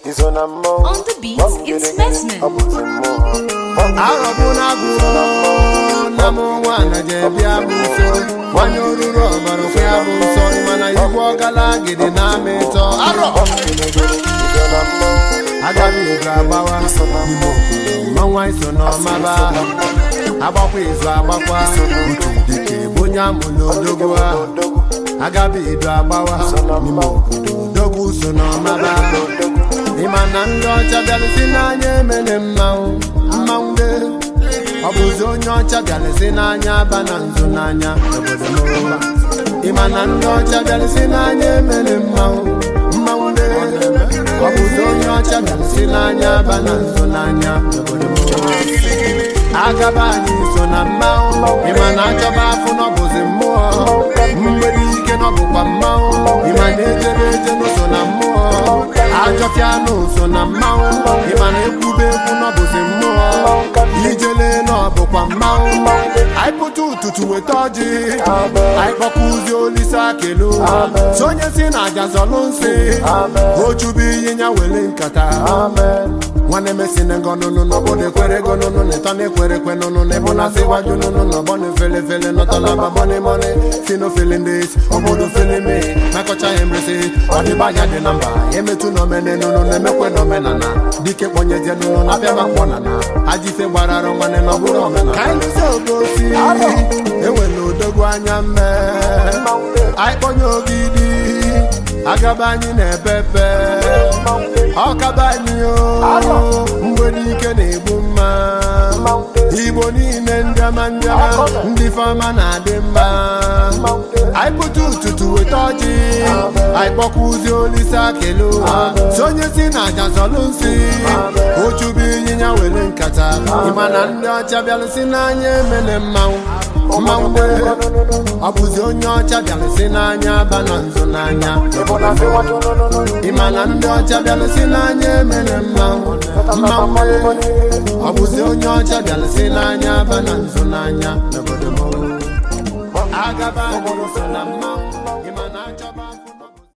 On the beats, it's Messman. Arabuna guru namu wana jebi abuso wanyoruro barufi abuso imana yugo gala gidi na meto aro agabi gabawa imo manwa iso no maba abakwa izo abakwa dike bonya mulodogo agabi do abawa imo dogo so no maba imana ndo chabali sinanye mene mau maunde obuzo nyocha byalese nanya bananzo nanya imana ndo chabali sinanye mene mau maunde obuzo nyocha byalese nanya bananzo nanya agabani sona mau imana chabafu no bozemo mbedi ke no bukwa mau imana ejereje no sona mo Ajofiano sona mau imana ekube kuno bozemo ijele no bukwa mau ai putu tutu wetoji ai bokuzi olisa kelo sonye sina jazolonse ojubi yinya wele nkata wane mesine ngono no bode kwere gono no netane kwere kweno no ne bona se waju no no bone fele no tola ba bone mone sino feeling this obodo feeling me na kocha embrace odi banya de number emetu no mene no ne mekwe no menana dike ponye je no na bia makona na ajife gbararo wane no buro mena kind so bosi ewe no dogu anya me ai ponyo gidi agabani na pepe okabani o mbodi ike na-egbu mma igbo niile ndama ndị fama na-adị mma anyị pụta ụtụtụ weta ọjị anyị kpọkwuzi olisa kelo sonye si na aja zọlụ nsị ochubu ịnyịnya were nkata ịmana ndị ọcha bịalụsi n'anya emele mmanwụ mmanwụ ọ bụzi onye ọcha bịalụsi n'anya bana nzo n'anya ịmana ndị ọcha bịalụsi n'anya emele mmanwụ ọ bụzi onye ọcha bịalụsi n'anya bana nzo n'anya agaba so na mma